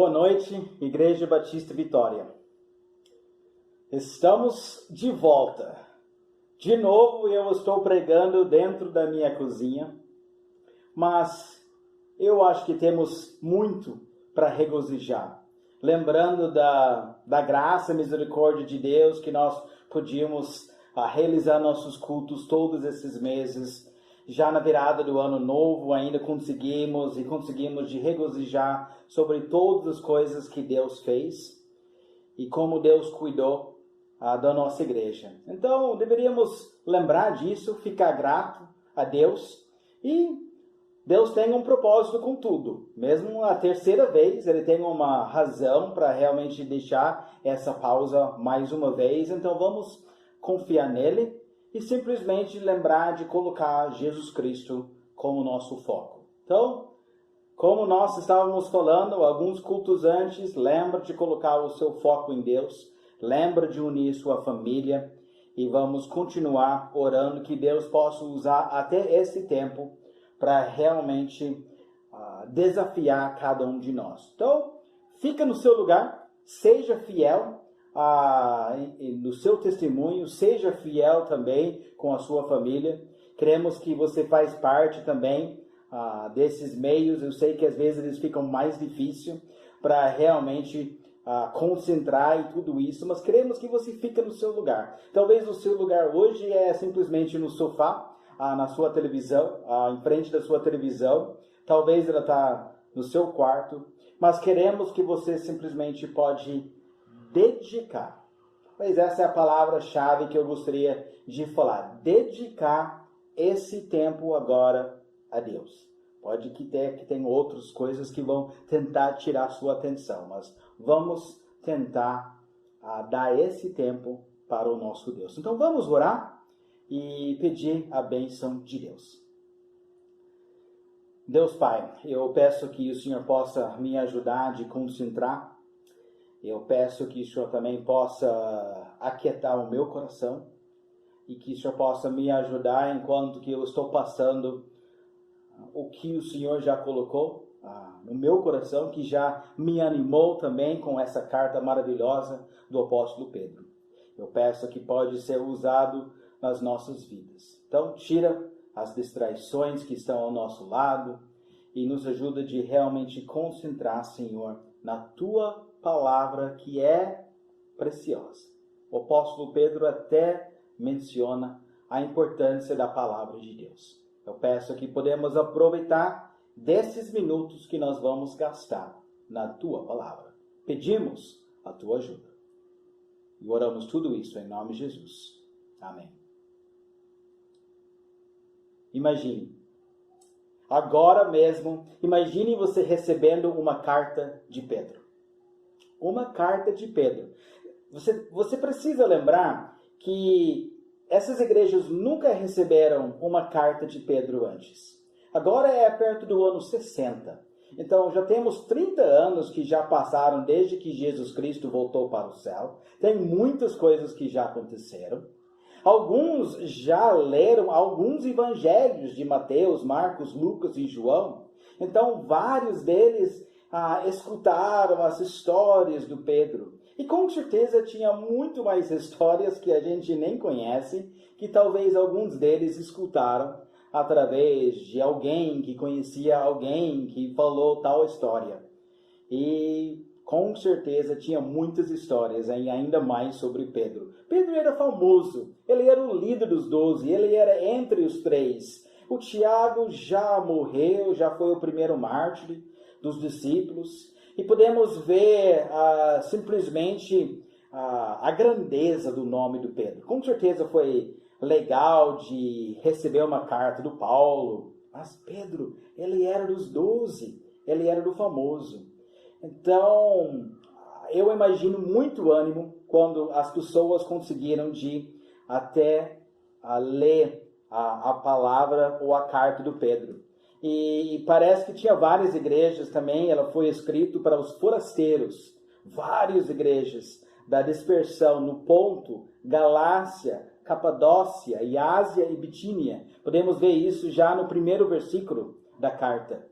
Boa noite, Igreja Batista Vitória. Estamos de volta. De novo eu estou pregando dentro da minha cozinha, mas eu acho que temos muito para regozijar. Lembrando da graça e misericórdia de Deus que nós podíamos realizar nossos cultos todos esses meses. Já na virada do ano novo ainda conseguimos de regozijar sobre todas as coisas que Deus fez e como Deus cuidou da nossa igreja. Então deveríamos lembrar disso, ficar grato a Deus, e Deus tem um propósito com tudo. Mesmo a terceira vez, Ele tem uma razão para realmente deixar essa pausa mais uma vez. Então vamos confiar nele e simplesmente lembrar de colocar Jesus Cristo como nosso foco. Então, como nós estávamos falando alguns cultos antes, lembra de colocar o seu foco em Deus, lembra de unir sua família, e vamos continuar orando que Deus possa usar até esse tempo para realmente desafiar cada um de nós. Então, fica no seu lugar, seja fiel no seu testemunho, seja fiel também com a sua família. Queremos que você faz parte também desses meios. Eu sei que às vezes eles ficam mais difíceis para realmente concentrar e tudo isso, mas queremos que você fique no seu lugar. Talvez o seu lugar hoje é simplesmente no sofá, na sua televisão, em frente da sua televisão. Talvez ela está no seu quarto, mas queremos que você simplesmente pode dedicar. Pois essa é a palavra-chave que eu gostaria de falar. Dedicar esse tempo agora a Deus. Pode que tem outras coisas que vão tentar tirar sua atenção, mas vamos tentar dar esse tempo para o nosso Deus. Então vamos orar e pedir a bênção de Deus. Deus Pai, eu peço que o Senhor possa me ajudar a concentrar. Eu peço que o Senhor também possa aquietar o meu coração e que o Senhor possa me ajudar enquanto que eu estou passando o que o Senhor já colocou no meu coração, que já me animou também com essa carta maravilhosa do apóstolo Pedro. Eu peço que pode ser usado nas nossas vidas. Então, tira as distrações que estão ao nosso lado e nos ajuda de realmente concentrar, Senhor, na Tua palavra que é preciosa. O apóstolo Pedro até menciona a importância da palavra de Deus. Eu peço que podemos aproveitar desses minutos que nós vamos gastar na Tua palavra. Pedimos a Tua ajuda. E oramos tudo isso em nome de Jesus. Amém. Imagine. Agora mesmo, imagine você recebendo uma carta de Pedro. Uma carta de Pedro. Você precisa lembrar que essas igrejas nunca receberam uma carta de Pedro antes. Agora é perto do ano 60. Então já temos 30 anos que já passaram desde que Jesus Cristo voltou para o céu. Tem muitas coisas que já aconteceram. Alguns já leram alguns evangelhos de Mateus, Marcos, Lucas e João. Então vários deles escutaram as histórias do Pedro. E com certeza tinha muito mais histórias que a gente nem conhece, que talvez alguns deles escutaram através de alguém que conhecia alguém que falou tal história. E com certeza tinha muitas histórias e ainda mais sobre Pedro. Pedro era famoso, ele era o líder dos 12, ele era entre os 3. O Tiago já morreu, já foi o primeiro mártir dos discípulos, e podemos ver simplesmente a grandeza do nome do Pedro. Com certeza foi legal de receber uma carta do Paulo, mas Pedro, ele era dos 12, ele era do famoso. Então, eu imagino muito ânimo quando as pessoas conseguiram de até ler a palavra ou a carta do Pedro. E parece que tinha várias igrejas também, ela foi escrita para os forasteiros, várias igrejas da dispersão no Ponto, Galácia, Capadócia, e Ásia e Bitínia. Podemos ver isso já no primeiro versículo da carta.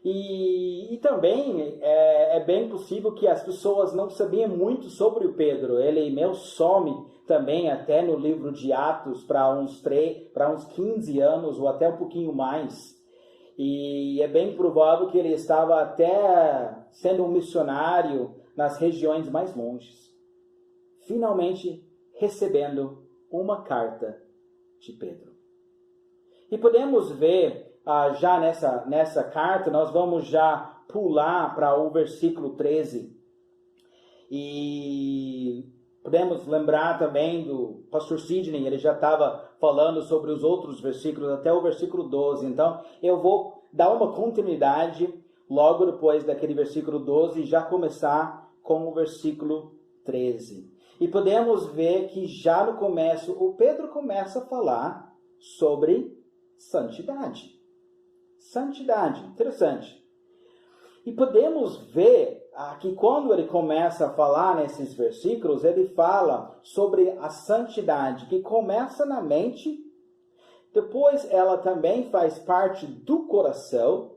E também é bem possível que as pessoas não sabiam muito sobre o Pedro. Ele meio some também até no livro de Atos para uns 15 anos ou até um pouquinho mais. E é bem provável que ele estava até sendo um missionário nas regiões mais longes. Finalmente recebendo uma carta de Pedro. E podemos ver já nessa carta, nós vamos já pular para o versículo 13. E podemos lembrar também do pastor Sidney, ele já estava falando sobre os outros versículos, até o versículo 12. Então, eu vou dar uma continuidade logo depois daquele versículo 12 e já começar com o versículo 13. E podemos ver que já no começo, o Pedro começa a falar sobre santidade. Santidade, interessante. E podemos ver que quando ele começa a falar nesses versículos, ele fala sobre a santidade que começa na mente, depois ela também faz parte do coração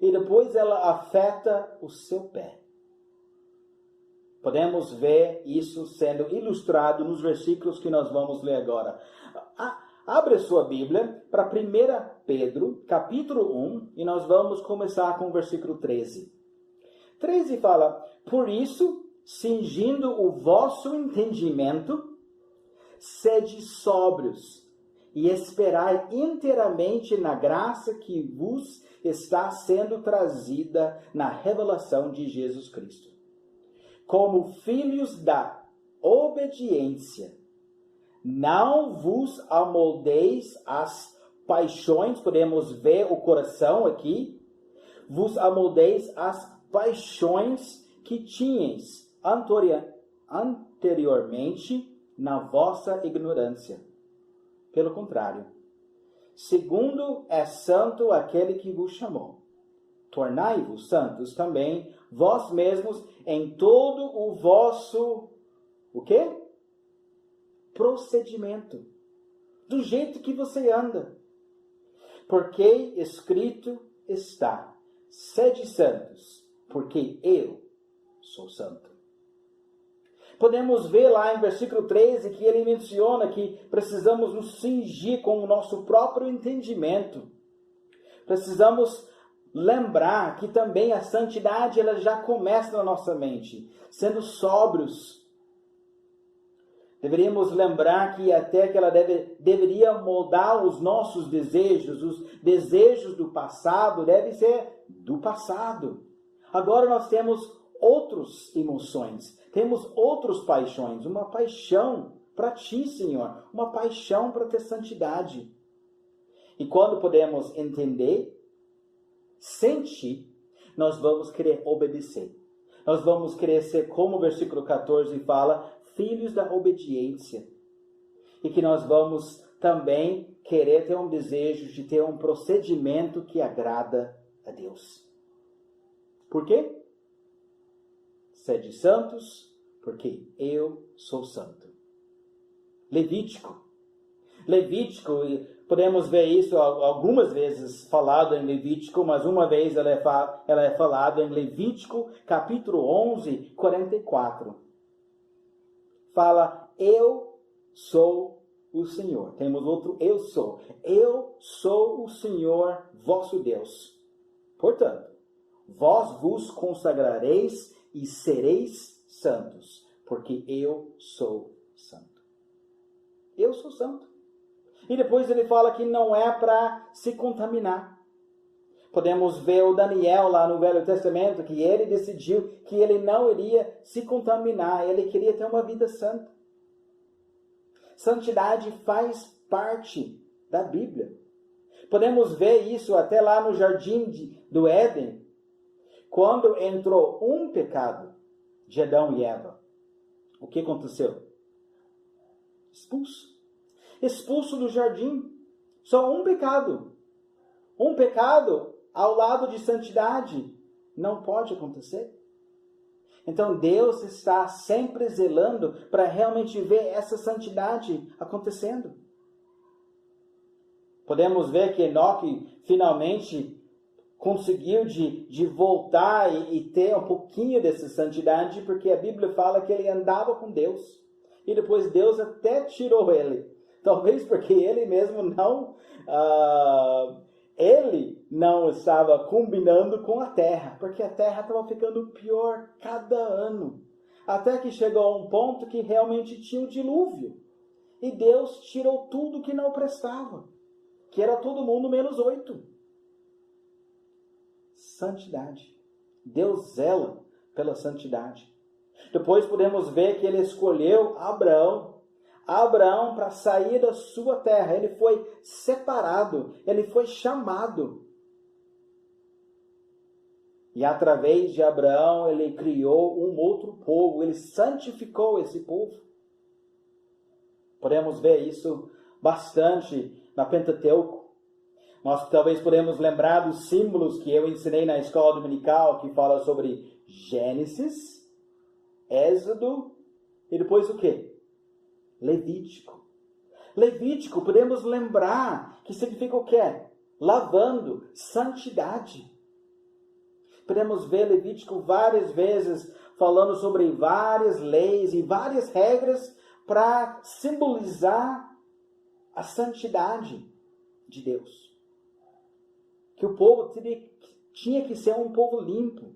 e depois ela afeta o seu pé. Podemos ver isso sendo ilustrado nos versículos que nós vamos ler agora. Abre a sua Bíblia para 1 Pedro, capítulo 1, e nós vamos começar com o versículo 13. 13 fala: por isso, cingindo o vosso entendimento, sede sóbrios, e esperai inteiramente na graça que vos está sendo trazida na revelação de Jesus Cristo. Como filhos da obediência, não vos amoldeis às paixões, podemos ver o coração aqui, vos amoldeis às paixões que tinhais anteriormente na vossa ignorância. Pelo contrário, segundo é santo aquele que vos chamou, tornai-vos santos também vós mesmos em todo o vosso, o quê? Procedimento, do jeito que você anda. Porque escrito está: sede santos, porque eu sou santo. Podemos ver lá em versículo 13 que ele menciona que precisamos nos cingir com o nosso próprio entendimento. Precisamos lembrar que também a santidade ela já começa na nossa mente, sendo sóbrios. Deveríamos lembrar que até que ela deveria moldar os nossos desejos, os desejos do passado devem ser do passado. Agora nós temos outras emoções, temos outras paixões, uma paixão para Ti, Senhor, uma paixão para ter santidade. E quando podemos entender, sentir, nós vamos querer obedecer. Nós vamos querer ser, como o versículo 14 fala, filhos da obediência. E que nós vamos também querer ter um desejo de ter um procedimento que agrada a Deus. Por quê? Sede santos, porque eu sou santo. Levítico, podemos ver isso algumas vezes falado em Levítico, mas uma vez ela é falada em Levítico, capítulo 11, 44. Fala, eu sou o Senhor. Temos outro, eu sou. Eu sou o Senhor vosso Deus. Portanto, vós vos consagrareis e sereis santos, porque eu sou santo. Eu sou santo. E depois ele fala que não é para se contaminar. Podemos ver o Daniel lá no Velho Testamento, que ele decidiu que ele não iria se contaminar, ele queria ter uma vida santa. Santidade faz parte da Bíblia. Podemos ver isso até lá no Jardim do Éden, quando entrou um pecado de Adão e Eva. O que aconteceu? Expulso do jardim. Só um pecado. Um pecado ao lado de santidade não pode acontecer. Então Deus está sempre zelando para realmente ver essa santidade acontecendo. Podemos ver que Enoque finalmente conseguiu de voltar e ter um pouquinho dessa santidade, porque a Bíblia fala que ele andava com Deus. E depois Deus até tirou ele. Talvez porque ele mesmo ele não estava combinando com a terra, porque a terra estava ficando pior cada ano. Até que chegou a um ponto que realmente tinha o dilúvio. E Deus tirou tudo que não prestava, que era todo mundo menos 8. Santidade. Deus zela pela santidade. Depois podemos ver que ele escolheu Abraão para sair da sua terra. Ele foi separado, ele foi chamado. E através de Abraão ele criou um outro povo, ele santificou esse povo. Podemos ver isso bastante na Pentateuco. Nós talvez podemos lembrar dos símbolos que eu ensinei na escola dominical, que fala sobre Gênesis, Êxodo e depois o quê? Levítico. Levítico, podemos lembrar que significa o quê? Lavando, santidade. Podemos ver Levítico várias vezes falando sobre várias leis e várias regras para simbolizar a santidade de Deus. Que o povo tinha que ser um povo limpo.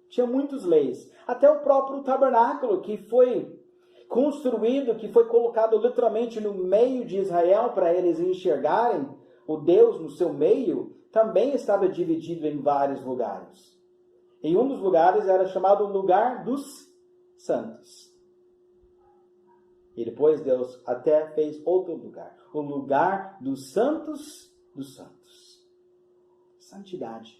Tinha muitas leis. Até o próprio tabernáculo que foi construído, que foi colocado literalmente no meio de Israel para eles enxergarem o Deus no seu meio, também estava dividido em vários lugares. Em um dos lugares era chamado o lugar dos santos. E depois Deus até fez outro lugar. O lugar dos santos dos santos. Santidade.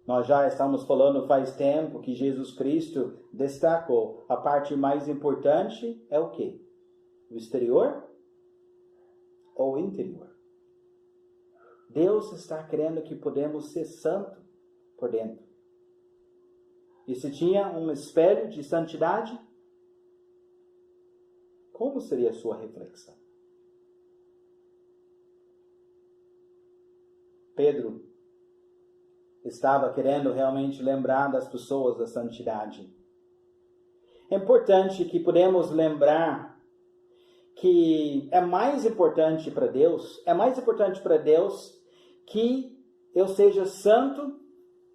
Nós já estamos falando faz tempo que Jesus Cristo destacou a parte mais importante é o quê? O exterior ou o interior? Deus está querendo que podemos ser santos por dentro. E se tinha um espelho de santidade, como seria a sua reflexão? Pedro estava querendo realmente lembrar das pessoas da santidade. É importante que podemos lembrar que é mais importante para Deus que eu seja santo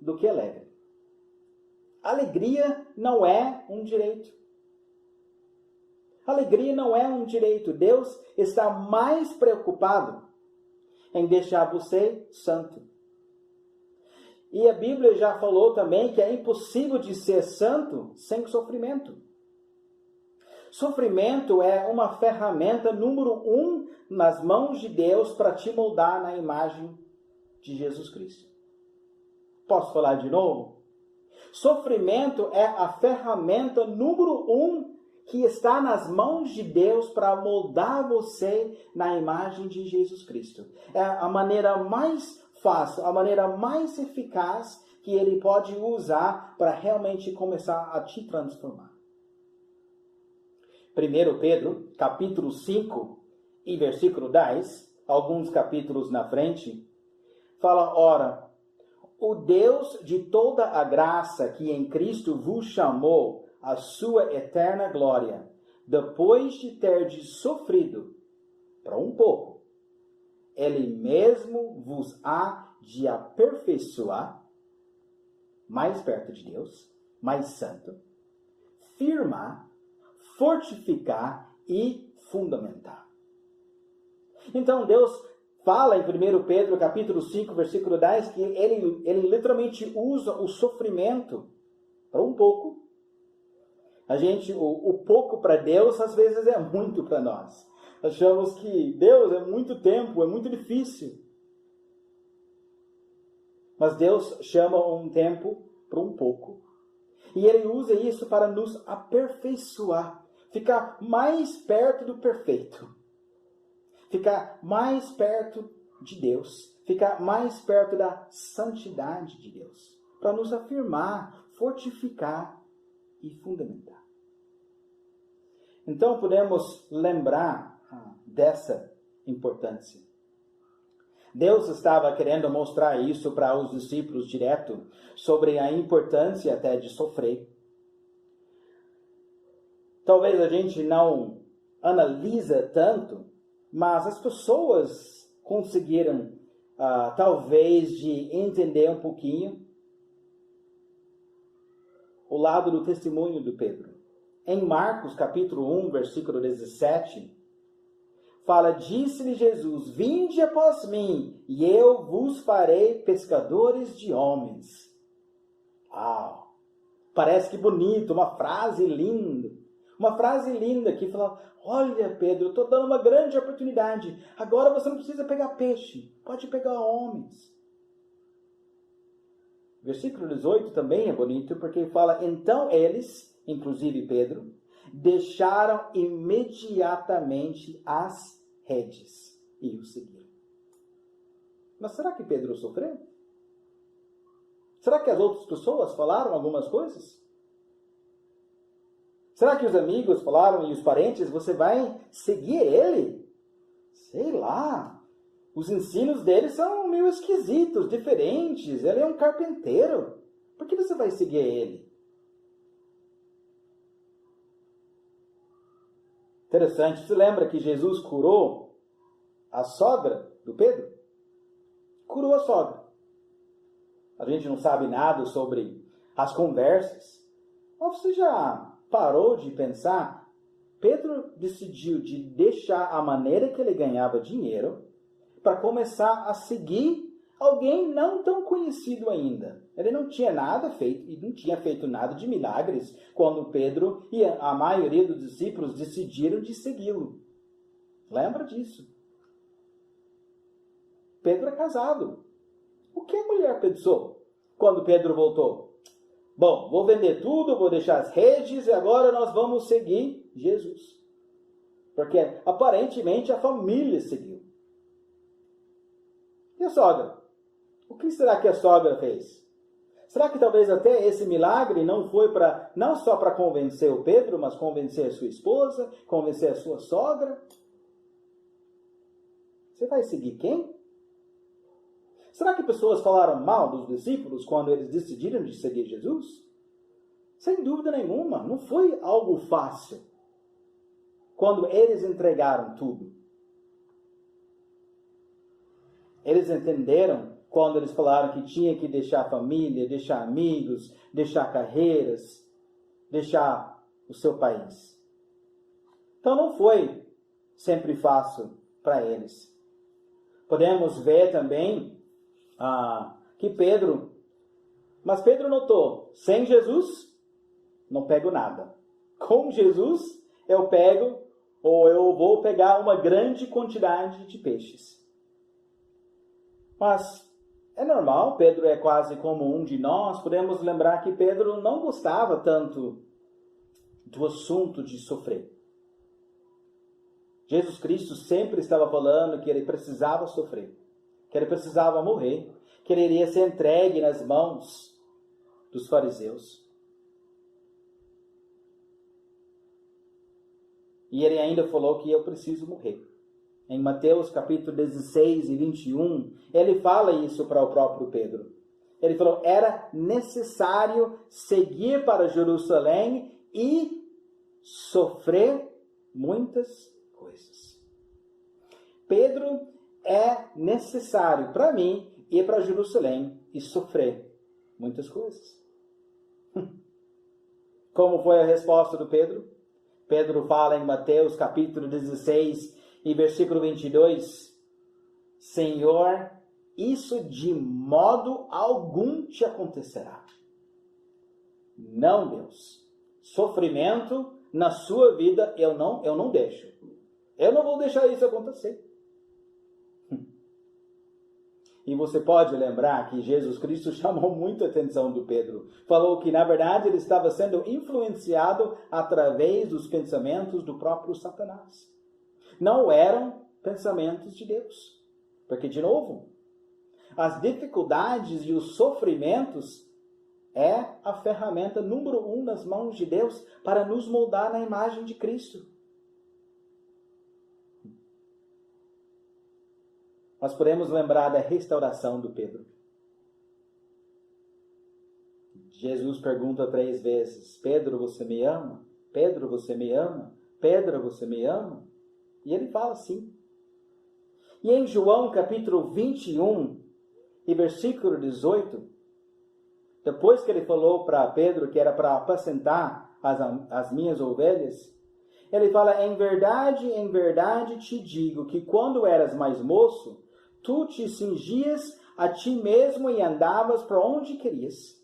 do que alegre. Alegria não é um direito. Alegria não é um direito. Deus está mais preocupado em deixar você santo. E a Bíblia já falou também que é impossível de ser santo sem sofrimento. Sofrimento é uma ferramenta número 1 nas mãos de Deus para te moldar na imagem de Jesus Cristo. Posso falar de novo? Sofrimento é a ferramenta número 1 que está nas mãos de Deus para moldar você na imagem de Jesus Cristo. É a maneira mais fácil, a maneira mais eficaz que ele pode usar para realmente começar a te transformar. 1 Pedro, capítulo 5 e versículo 10, alguns capítulos na frente, fala, ora, o Deus de toda a graça que em Cristo vos chamou à sua eterna glória, depois de terdes sofrido para um pouco, Ele mesmo vos há de aperfeiçoar, mais perto de Deus, mais santo, firmar, fortificar e fundamentar. Então Deus fala em 1 Pedro capítulo 5, versículo 10, que ele literalmente usa o sofrimento para um pouco. O pouco para Deus às vezes é muito para nós. Achamos que Deus é muito tempo, é muito difícil. Mas Deus chama um tempo para um pouco. E Ele usa isso para nos aperfeiçoar. Ficar mais perto do perfeito. Ficar mais perto de Deus. Ficar mais perto da santidade de Deus. Para nos afirmar, fortificar e fundamentar. Então podemos lembrar dessa importância. Deus estava querendo mostrar isso para os discípulos direto, sobre a importância até de sofrer. Talvez a gente não analisa tanto, mas as pessoas conseguiram, talvez, de entender um pouquinho o lado do testemunho do Pedro. Em Marcos, capítulo 1, versículo 17, fala: disse-lhe Jesus, vinde após mim, e eu vos farei pescadores de homens. Uau! Parece que bonito, uma frase linda. Uma frase linda que fala: olha, Pedro, eu estou dando uma grande oportunidade. Agora você não precisa pegar peixe, pode pegar homens. Versículo 18 também é bonito, porque fala: então eles, inclusive Pedro, deixaram imediatamente as redes e o seguiram. Mas será que Pedro sofreu? Será que as outras pessoas falaram algumas coisas? Será que os amigos falaram e os parentes, você vai seguir ele? Sei lá. Os ensinos dele são meio esquisitos, diferentes. Ele é um carpinteiro. Por que você vai seguir ele? Interessante. Você lembra que Jesus curou a sogra do Pedro? Curou a sogra. A gente não sabe nada sobre as conversas. Mas você já parou de pensar? Pedro decidiu de deixar a maneira que ele ganhava dinheiro para começar a seguir alguém não tão conhecido ainda. Ele não tinha nada feito e não tinha feito nada de milagres quando Pedro e a maioria dos discípulos decidiram de segui-lo. Lembra disso? Pedro é casado. O que a mulher pensou quando Pedro voltou? Bom, vou vender tudo, vou deixar as redes e agora nós vamos seguir Jesus. Porque aparentemente a família seguiu. E a sogra? O que será que a sogra fez? Será que talvez até esse milagre não foi não só para convencer o Pedro, mas convencer a sua esposa, convencer a sua sogra? Você vai seguir quem? Será que pessoas falaram mal dos discípulos quando eles decidiram de seguir Jesus? Sem dúvida nenhuma, não foi algo fácil. Quando eles entregaram tudo. Eles entenderam quando eles falaram que tinha que deixar a família, deixar amigos, deixar carreiras, deixar o seu país. Então não foi sempre fácil para eles. Podemos ver também que mas Pedro notou, sem Jesus, não pego nada. Com Jesus, eu pego, ou eu vou pegar uma grande quantidade de peixes. Mas é normal, Pedro é quase como um de nós. Podemos lembrar que Pedro não gostava tanto do assunto de sofrer. Jesus Cristo sempre estava falando que ele precisava sofrer, que ele precisava morrer, que ele iria ser entregue nas mãos dos fariseus. E ele ainda falou que eu preciso morrer. Em Mateus capítulo 16 e 21, ele fala isso para o próprio Pedro. Ele falou: era necessário seguir para Jerusalém e sofrer muitas coisas. Pedro, é necessário para mim ir para Jerusalém e sofrer muitas coisas. Como foi a resposta do Pedro? Pedro fala em Mateus capítulo 16 e versículo 22, Senhor, isso de modo algum te acontecerá. Não, Deus. Sofrimento na sua vida eu não deixo. Eu não vou deixar isso acontecer. E você pode lembrar que Jesus Cristo chamou muito a atenção do Pedro. Falou que, na verdade, ele estava sendo influenciado através dos pensamentos do próprio Satanás. Não eram pensamentos de Deus. Porque, de novo, as dificuldades e os sofrimentos é a ferramenta número 1 nas mãos de Deus para nos moldar na imagem de Cristo. nós podemos lembrar da restauração do Pedro. Jesus pergunta 3 vezes: Pedro, você me ama? Pedro, você me ama? Pedro, você me ama? E ele fala sim. E em João capítulo 21 e versículo 18, depois que ele falou para Pedro que era para apacentar as minhas ovelhas, ele fala: em verdade te digo que quando eras mais moço, tu te cingias a ti mesmo e andavas para onde querias.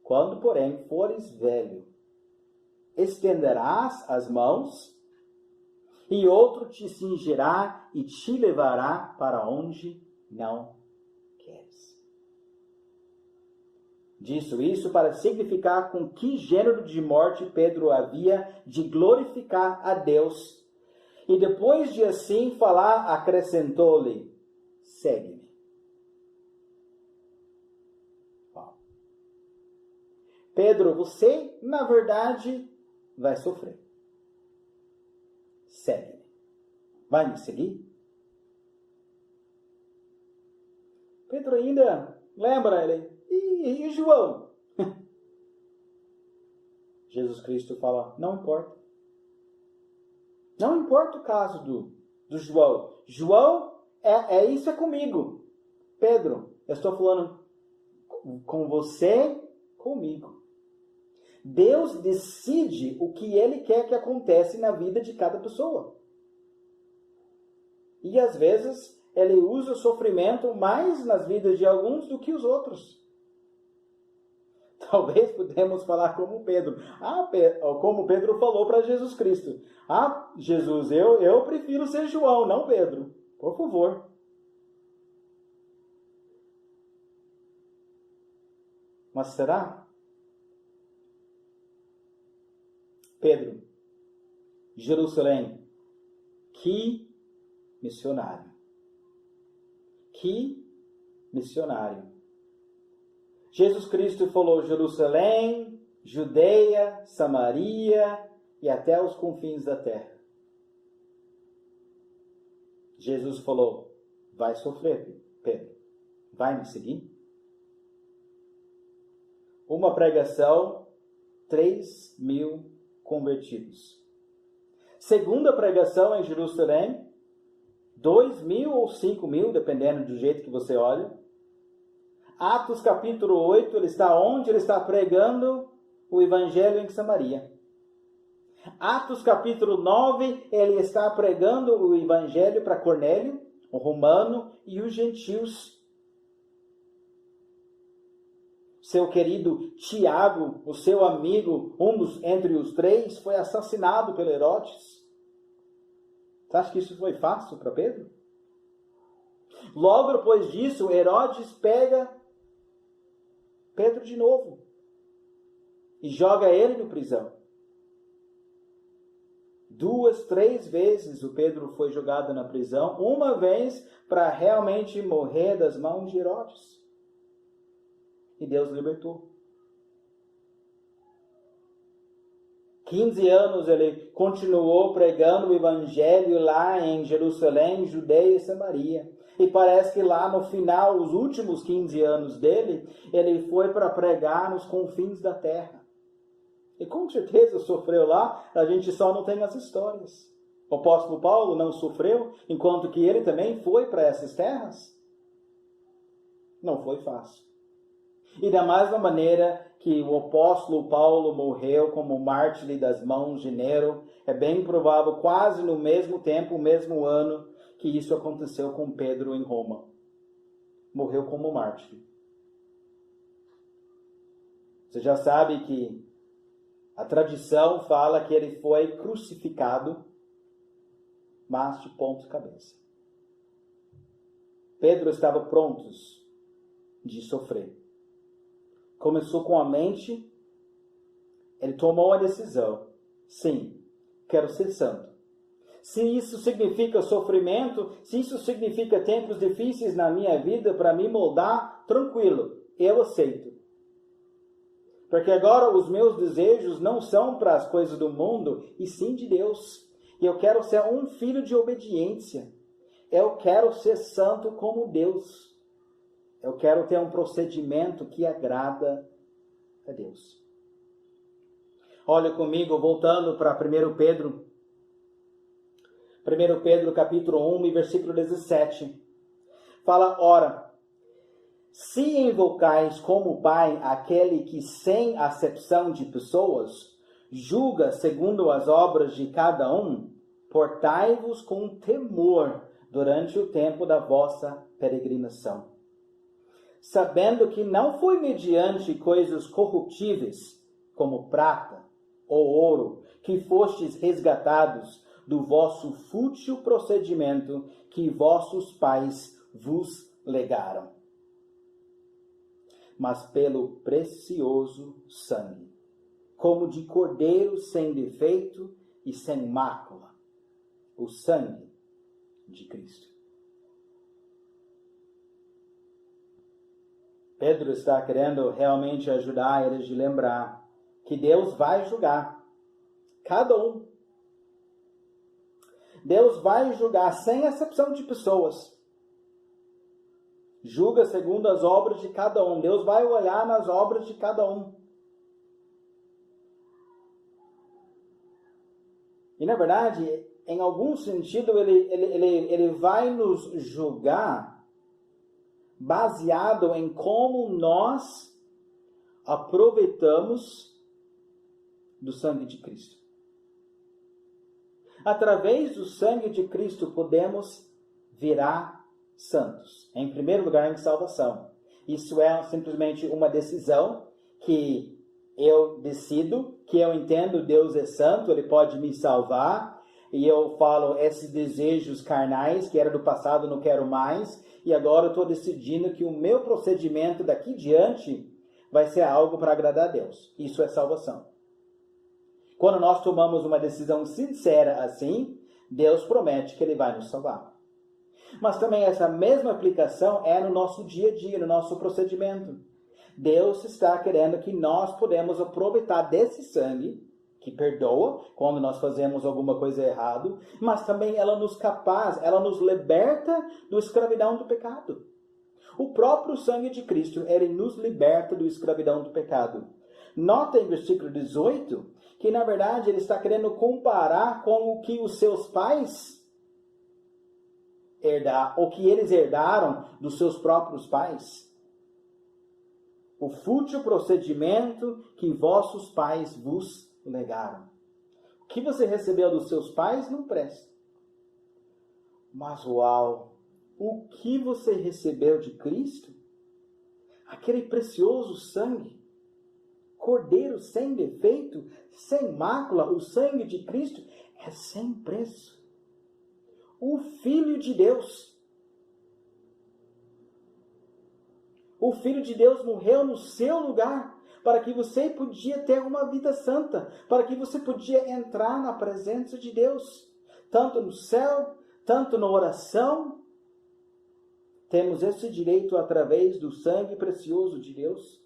Quando, porém, fores velho, estenderás as mãos e outro te cingirá e te levará para onde não queres. Disse isso para significar com que gênero de morte Pedro havia de glorificar a Deus. E depois de assim falar, acrescentou-lhe: segue-me. Pedro, você, na verdade, vai sofrer. Segue-me. Vai me seguir? Pedro ainda lembra ele. E João? Jesus Cristo fala: não importa. Não importa o caso do João. João, isso é comigo. Pedro, eu estou falando com você, comigo. Deus decide o que Ele quer que aconteça na vida de cada pessoa. E às vezes Ele usa o sofrimento mais nas vidas de alguns do que os outros. Talvez podemos falar como Pedro. Como Pedro falou para Jesus Cristo: Jesus, eu prefiro ser João, não Pedro. Por favor. Mas será? Pedro, Jerusalém, que missionário. Que missionário. Jesus Cristo falou Jerusalém, Judeia, Samaria e até os confins da terra. Jesus falou: vai sofrer, Pedro. Vai me seguir? Uma pregação, 3.000 convertidos. Segunda pregação em Jerusalém, 2.000 ou 5.000, dependendo do jeito que você olha. Atos capítulo 8, ele está onde? Ele está pregando o evangelho em Samaria. Atos capítulo 9, ele está pregando o evangelho para Cornélio, o romano, e os gentios. Seu querido Tiago, o seu amigo, entre os 3, foi assassinado pelo Herodes. Você acha que isso foi fácil para Pedro? Logo depois disso, Herodes pega Pedro de novo e joga ele na prisão. 2, 3 vezes o Pedro foi jogado na prisão, uma vez para realmente morrer das mãos de Herodes. E Deus libertou. 15 anos ele continuou pregando o evangelho lá em Jerusalém, Judeia e Samaria. E parece que lá no final, os últimos 15 anos dele, ele foi para pregar nos confins da terra. E com certeza sofreu lá, a gente só não tem as histórias. O apóstolo Paulo não sofreu, enquanto que ele também foi para essas terras? Não foi fácil. E da mesma maneira que o apóstolo Paulo morreu como mártir das mãos de Nero, é bem provável, quase no mesmo tempo, mesmo ano, que isso aconteceu com Pedro em Roma. Morreu como mártir. Você já sabe que a tradição fala que ele foi crucificado, mas de ponta cabeça. Pedro estava pronto de sofrer. Começou com a mente, ele tomou a decisão. Sim, quero ser santo. Se isso significa sofrimento, se isso significa tempos difíceis na minha vida para me moldar, tranquilo, eu aceito. Porque agora os meus desejos não são para as coisas do mundo, e sim de Deus. E eu quero ser um filho de obediência. eu quero ser santo como Deus. Eu quero ter um procedimento que agrada a Deus. Olha comigo, voltando para 1 Pedro. 1 Pedro capítulo 1 e versículo 17. Fala, ora, se invocais como Pai aquele que sem acepção de pessoas julga segundo as obras de cada um, portai-vos com temor durante o tempo da vossa peregrinação, sabendo que não foi mediante coisas corruptíveis, como prata ou ouro, que fostes resgatados do vosso fútil procedimento que vossos pais vos legaram, mas pelo precioso sangue, como de cordeiro sem defeito e sem mácula, o sangue de Cristo. Pedro está querendo realmente ajudar eles de lembrar que Deus vai julgar cada um. Deus vai julgar sem exceção de pessoas. Julga segundo as obras de cada um. Deus vai olhar nas obras de cada um. E na verdade, em algum sentido, ele vai nos julgar baseado em como nós aproveitamos do sangue de Cristo. Através do sangue de Cristo podemos virar santos. Em primeiro lugar, em salvação. Isso é simplesmente uma decisão que eu decido, que eu entendo Deus é santo, Ele pode me salvar. E eu falo, esses desejos carnais que era do passado não quero mais. E agora eu estou decidindo que o meu procedimento daqui diante vai ser algo para agradar a Deus. Isso é salvação. Quando nós tomamos uma decisão sincera assim, Deus promete que Ele vai nos salvar. Mas também essa mesma aplicação é no nosso dia a dia, no nosso procedimento. Deus está querendo que nós podemos aproveitar desse sangue, que perdoa quando nós fazemos alguma coisa errada, mas também ela nos liberta da escravidão do pecado. O próprio sangue de Cristo, ele nos liberta da escravidão do pecado. Nota em versículo 18, que na verdade ele está querendo comparar com o que os seus pais o que eles herdaram dos seus próprios pais. O fútil procedimento que vossos pais vos legaram. O que você recebeu dos seus pais não presta. Mas uau, o que você recebeu de Cristo? Aquele precioso sangue, cordeiro sem defeito, sem mácula, o sangue de Cristo é sem preço. O Filho de Deus. O Filho de Deus morreu no seu lugar para que você podia ter uma vida santa, para que você podia entrar na presença de Deus, tanto no céu, tanto na oração. Temos esse direito através do sangue precioso de Deus.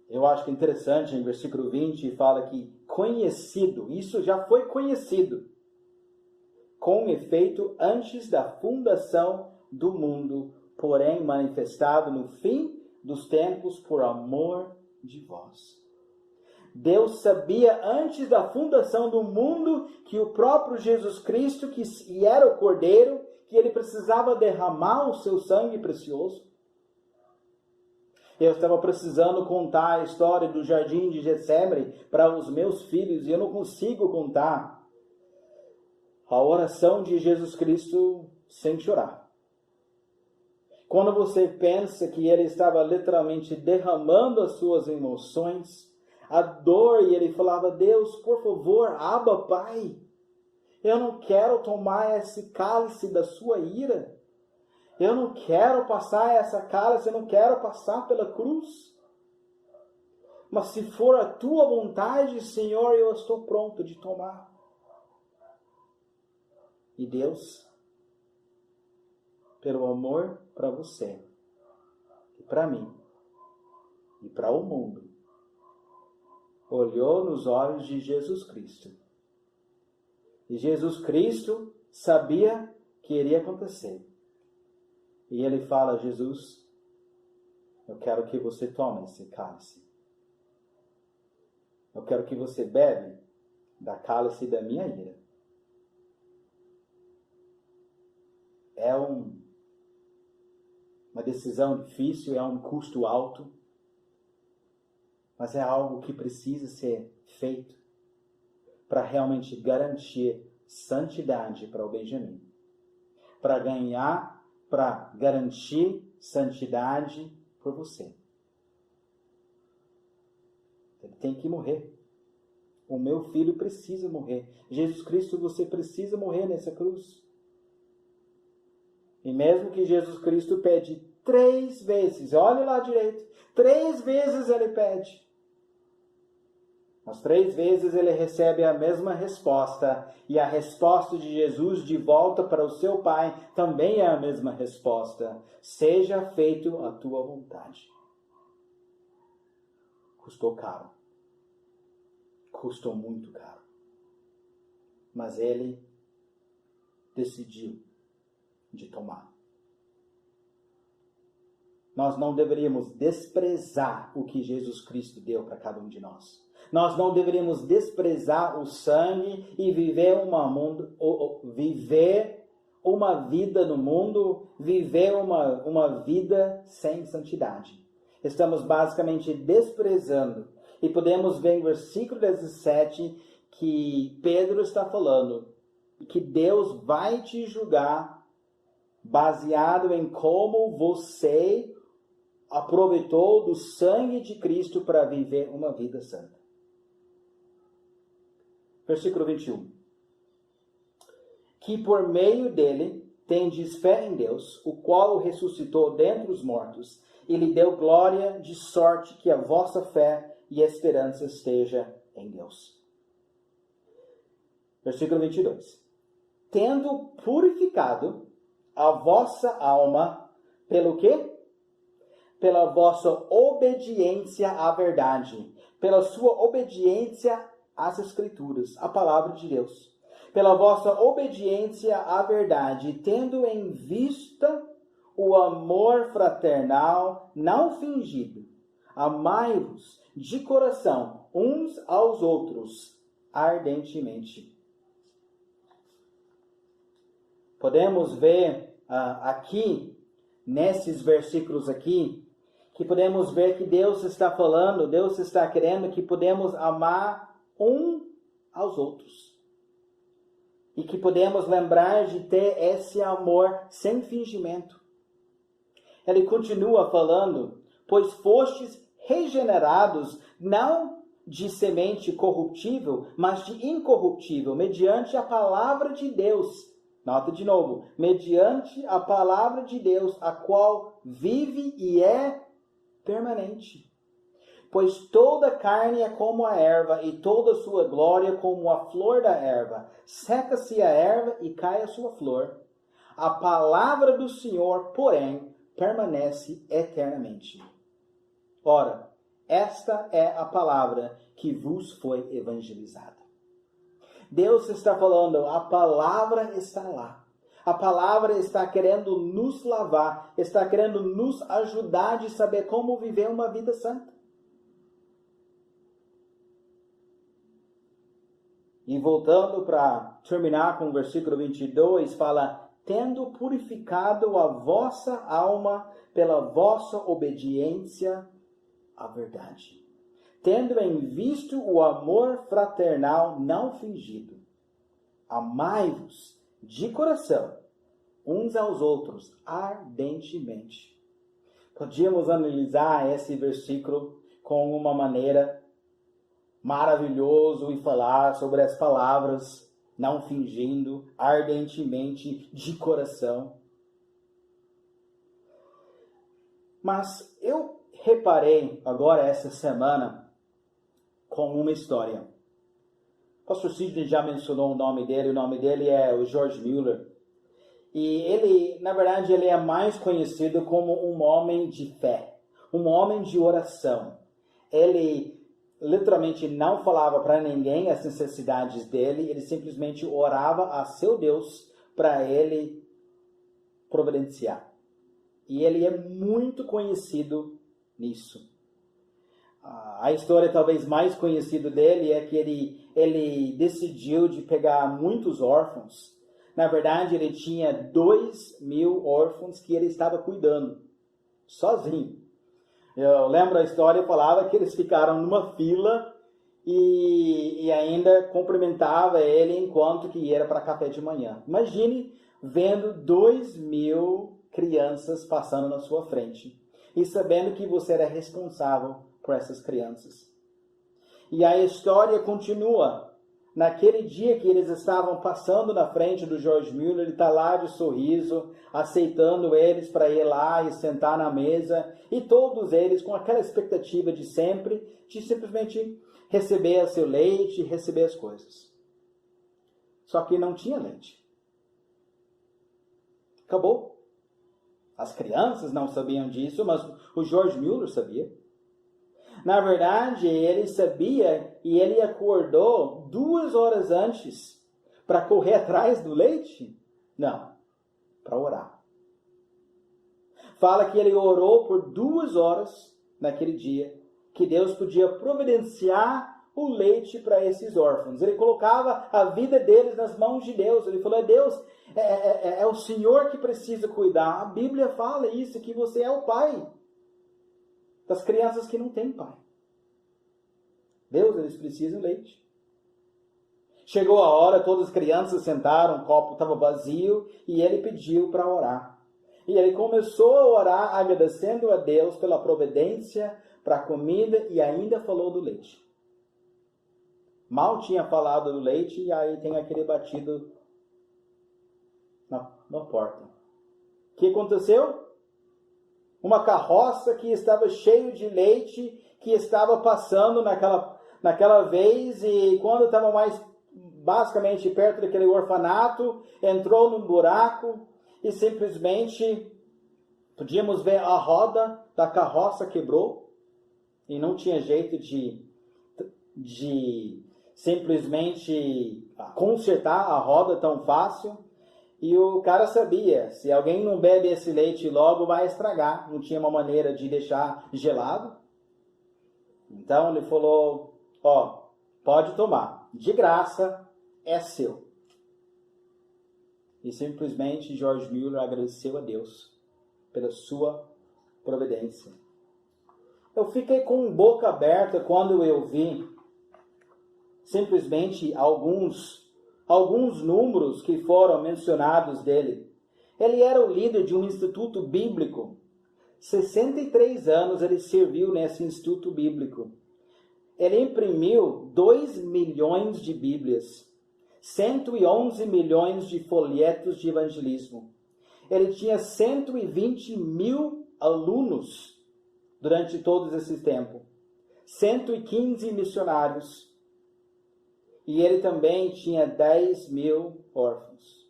Eu acho que é interessante, em versículo 20, fala que conhecido, isso já foi conhecido, com efeito antes da fundação do mundo, porém manifestado no fim dos tempos por amor de vós. Deus sabia antes da fundação do mundo que o próprio Jesus Cristo, que era o Cordeiro, que ele precisava derramar o seu sangue precioso. Eu estava precisando contar a história do jardim de Getsemane para os meus filhos e eu não consigo contar a oração de Jesus Cristo sem chorar. Quando você pensa que ele estava literalmente derramando as suas emoções, a dor, e ele falava, Deus, por favor, Abba, Pai, eu não quero tomar esse cálice da sua ira. Eu não quero passar essa cálice, eu não quero passar pela cruz. Mas se for a tua vontade, Senhor, eu estou pronto de tomar. E Deus, pelo amor para você, e para mim, e para o mundo, olhou nos olhos de Jesus Cristo E Jesus Cristo sabia que iria acontecer. E ele fala: Jesus, eu quero que você tome esse cálice. Eu quero que você bebe da cálice da minha ira. É uma decisão difícil, é um custo alto, mas é algo que precisa ser feito para realmente garantir santidade para o Benjamim. Para garantir santidade por você. Ele tem que morrer. O meu filho precisa morrer. Jesus Cristo, você precisa morrer nessa cruz. E mesmo que Jesus Cristo pede 3 vezes, olhe lá direito, 3 vezes ele pede. As 3 vezes ele recebe a mesma resposta. E a resposta de Jesus de volta para o seu Pai também é a mesma resposta. Seja feito a tua vontade. Custou caro. Custou muito caro. Mas ele decidiu de tomar. Nós não deveríamos desprezar o que Jesus Cristo deu para cada um de nós. Nós não deveríamos desprezar o sangue e viver uma vida no mundo, viver uma vida sem santidade. Estamos basicamente desprezando. E podemos ver em versículo 17 que Pedro está falando que Deus vai te julgar baseado em como você aproveitou do sangue de Cristo para viver uma vida santa. Versículo 21. Que por meio dele tendes fé em Deus, o qual o ressuscitou dentre os mortos, e lhe deu glória, de sorte que a vossa fé e esperança esteja em Deus. Versículo 22. Tendo purificado a vossa alma, pelo quê? Pela vossa obediência à verdade, pela sua obediência às Escrituras, à palavra de Deus, pela vossa obediência à verdade, tendo em vista o amor fraternal não fingido, amai-vos de coração uns aos outros ardentemente. Podemos ver aqui, nesses versículos aqui, que podemos ver que Deus está falando, Deus está querendo que podemos amar um aos outros. E que podemos lembrar de ter esse amor sem fingimento. Ele continua falando, pois fostes regenerados, não de semente corruptível, mas de incorruptível, mediante a palavra de Deus. Nota de novo, mediante a palavra de Deus, a qual vive e é permanente. Pois toda carne é como a erva, e toda sua glória como a flor da erva. Seca-se a erva e cai a sua flor. A palavra do Senhor, porém, permanece eternamente. Ora, esta é a palavra que vos foi evangelizada. Deus está falando, a palavra está lá. A palavra está querendo nos lavar, está querendo nos ajudar de saber como viver uma vida santa. E voltando para terminar com o versículo 22, fala, tendo purificado a vossa alma pela vossa obediência à verdade, tendo em vista o amor fraternal não fingido, amai-vos de coração uns aos outros ardentemente. Podíamos analisar esse versículo com uma maneira maravilhosa e falar sobre as palavras não fingindo, ardentemente, de coração. Mas eu reparei agora essa semana com uma história. O pastor Sidney já mencionou o nome dele é o George Mueller. E ele, na verdade, ele é mais conhecido como um homem de fé, um homem de oração. Ele literalmente não falava para ninguém as necessidades dele, ele simplesmente orava a seu Deus para ele providenciar. E ele é muito conhecido nisso. A história talvez mais conhecida dele é que ele decidiu de pegar muitos órfãos. Na verdade, ele tinha 2.000 órfãos que ele estava cuidando, sozinho. Eu lembro a história, falava que eles ficaram numa fila e ainda cumprimentava ele enquanto que era para café de manhã. Imagine vendo 2.000 crianças passando na sua frente e sabendo que você era responsável por essas crianças. E a história continua. Naquele dia que eles estavam passando na frente do George Mueller, ele está lá de sorriso, aceitando eles para ir lá e sentar na mesa, e todos eles com aquela expectativa de sempre, de simplesmente receber seu leite, receber as coisas. Só que não tinha leite. Acabou. As crianças não sabiam disso, mas o George Mueller sabia. Na verdade, ele sabia e ele acordou 2 horas antes para correr atrás do leite? Não, para orar. Fala que ele orou por 2 horas naquele dia, que Deus podia providenciar o leite para esses órfãos. Ele colocava a vida deles nas mãos de Deus. Ele falou, Deus, é o Senhor que precisa cuidar. A Bíblia fala isso, que você é o Pai das crianças que não têm pai. Deus, eles precisam de leite. Chegou a hora, todas as crianças sentaram, o copo estava vazio e ele pediu para orar. E ele começou a orar agradecendo a Deus pela providência, para a comida e ainda falou do leite. Mal tinha falado do leite e aí tem aquele batido na porta. O que aconteceu? Uma carroça que estava cheia de leite, que estava passando naquela vez, e quando estava mais basicamente perto daquele orfanato, entrou num buraco e simplesmente podíamos ver a roda da carroça quebrou e não tinha jeito de simplesmente consertar a roda tão fácil. E o cara sabia, se alguém não bebe esse leite logo, vai estragar. Não tinha uma maneira de deixar gelado. Então ele falou, pode tomar, de graça, é seu. E simplesmente George Mueller agradeceu a Deus pela sua providência. Eu fiquei com boca aberta quando eu vi simplesmente alguns números que foram mencionados dele. Ele era o líder de um instituto bíblico. 63 anos ele serviu nesse instituto bíblico. Ele imprimiu 2 milhões de Bíblias, 111 milhões de folhetos de evangelismo. Ele tinha 120.000 alunos durante todo esse tempo, 115 missionários. E ele também tinha 10.000 órfãos.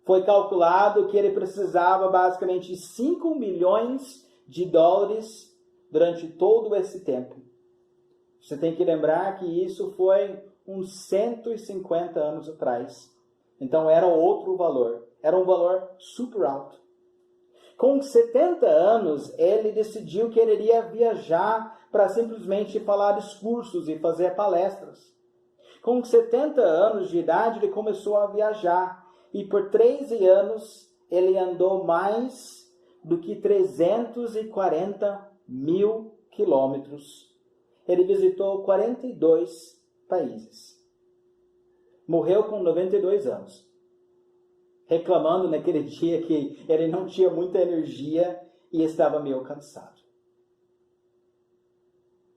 Foi calculado que ele precisava basicamente 5 milhões de dólares durante todo esse tempo. Você tem que lembrar que isso foi uns 150 anos atrás. Então era outro valor. Era um valor super alto. Com 70 anos, ele decidiu que ele iria viajar para simplesmente falar discursos e fazer palestras. Com 70 anos de idade, ele começou a viajar. E por 13 anos, ele andou mais do que 340.000 quilômetros. Ele visitou 42 países. Morreu com 92 anos. Reclamando naquele dia que ele não tinha muita energia e estava meio cansado.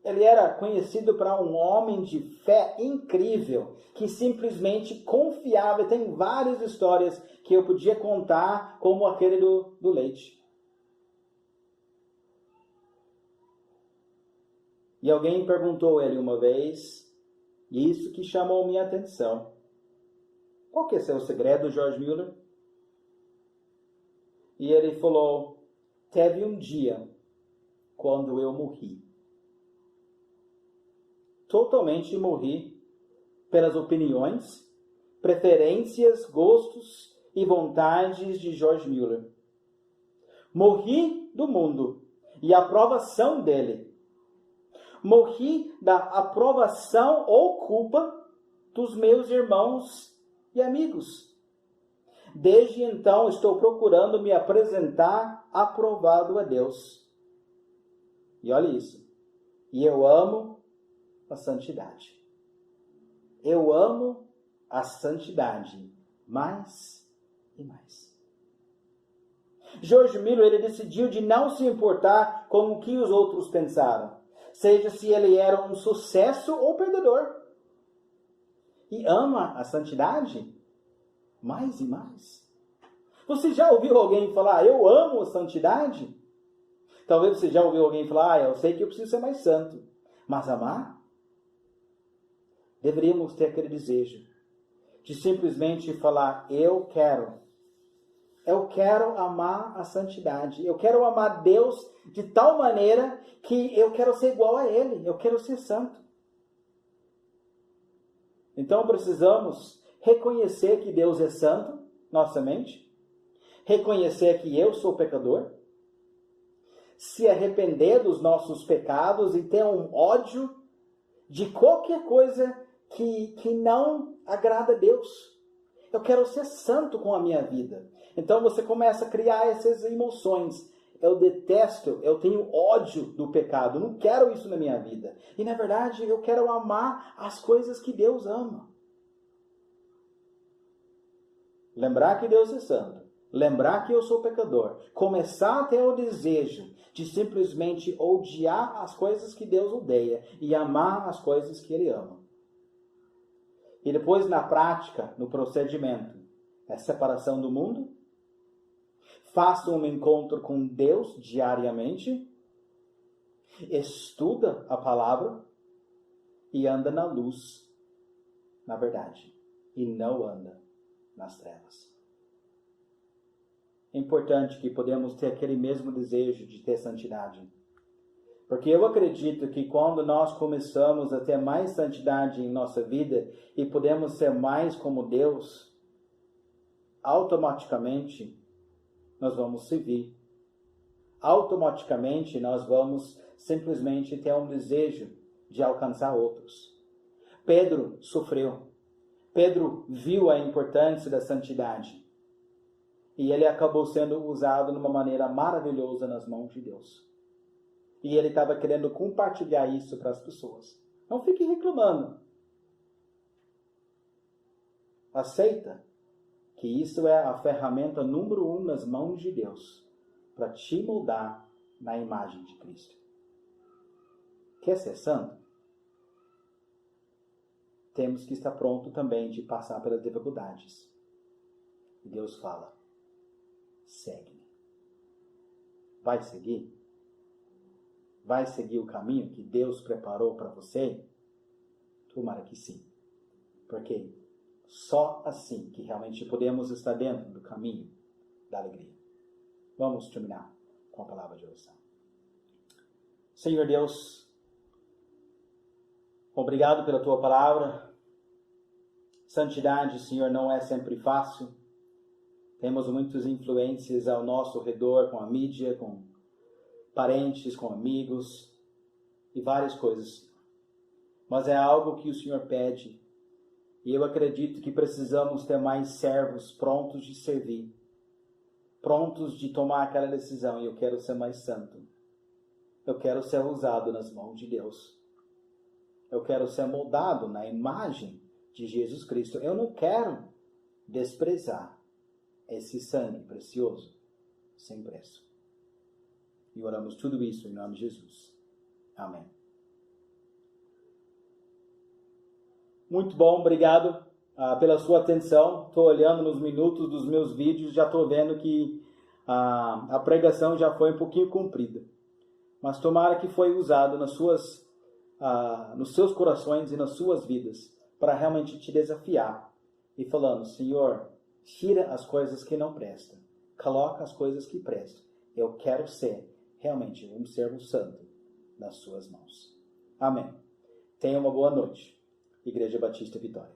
Ele era conhecido para um homem de fé incrível, que simplesmente confiava. Tem várias histórias que eu podia contar, como aquele do leite. E alguém perguntou a ele uma vez, e isso que chamou minha atenção. Qual que é o segredo, George Mueller? E ele falou, teve um dia quando eu morri. totalmente morri pelas opiniões, preferências, gostos e vontades de George Mueller. Morri do mundo e a aprovação dele. Morri da aprovação ou culpa dos meus irmãos e amigos. Desde então estou procurando me apresentar aprovado a Deus. E olha isso. E eu amo a santidade. Eu amo a santidade mais e mais. George Miller, ele decidiu de não se importar com o que os outros pensaram, seja se ele era um sucesso ou perdedor. E ama a santidade mais e mais. Você já ouviu alguém falar, eu amo a santidade? Talvez você já ouviu alguém falar, eu sei que eu preciso ser mais santo. Mas amar? Deveríamos ter aquele desejo de simplesmente falar, eu quero amar a santidade. Eu quero amar Deus de tal maneira que eu quero ser igual a Ele. Eu quero ser santo. Então precisamos reconhecer que Deus é santo, nossa mente. Reconhecer que eu sou pecador. Se arrepender dos nossos pecados e ter um ódio de qualquer coisa que não agrada a Deus. Eu quero ser santo com a minha vida. Então você começa a criar essas emoções. Eu detesto, eu tenho ódio do pecado. Não quero isso na minha vida. E na verdade eu quero amar as coisas que Deus ama. Lembrar que Deus é santo. Lembrar que eu sou pecador. Começar a ter o desejo de simplesmente odiar as coisas que Deus odeia e amar as coisas que Ele ama. E depois, na prática, no procedimento, é separação do mundo. Faça um encontro com Deus diariamente. Estuda a palavra e anda na luz, na verdade. E não anda nas trevas. É importante que podemos ter aquele mesmo desejo de ter santidade. Porque eu acredito que quando nós começamos a ter mais santidade em nossa vida e podemos ser mais como Deus, automaticamente nós vamos servir. Automaticamente nós vamos simplesmente ter um desejo de alcançar outros. Pedro sofreu. Pedro viu a importância da santidade. E ele acabou sendo usado de uma maneira maravilhosa nas mãos de Deus. E ele estava querendo compartilhar isso para as pessoas. Não fique reclamando. Aceita que isso é a ferramenta número 1 nas mãos de Deus para te moldar na imagem de Cristo. Quer ser santo? Temos que estar pronto também de passar pelas dificuldades. E Deus fala, segue-me. Vai seguir? Vai seguir o caminho que Deus preparou para você? Tomara que sim. Porque só assim que realmente podemos estar dentro do caminho da alegria. Vamos terminar com a palavra de oração. Senhor Deus, obrigado pela tua palavra. Santidade, Senhor, não é sempre fácil. Temos muitas influências ao nosso redor, com a mídia, com parentes, com amigos e várias coisas. Mas é algo que o Senhor pede. E eu acredito que precisamos ter mais servos prontos de servir. Prontos de tomar aquela decisão. E eu quero ser mais santo. Eu quero ser usado nas mãos de Deus. Eu quero ser moldado na imagem de Jesus Cristo. Eu não quero desprezar esse sangue precioso, sem preço. E oramos tudo isso em nome de Jesus. Amém. Muito bom, obrigado pela sua atenção. Estou olhando nos minutos dos meus vídeos, já estou vendo que a pregação já foi um pouquinho comprida. Mas tomara que foi usado nos seus corações e nas suas vidas para realmente te desafiar. E falando, Senhor, tira as coisas que não prestam. Coloca as coisas que prestam. Eu quero ser realmente um servo santo nas suas mãos. Amém. Tenha uma boa noite. Igreja Batista Vitória.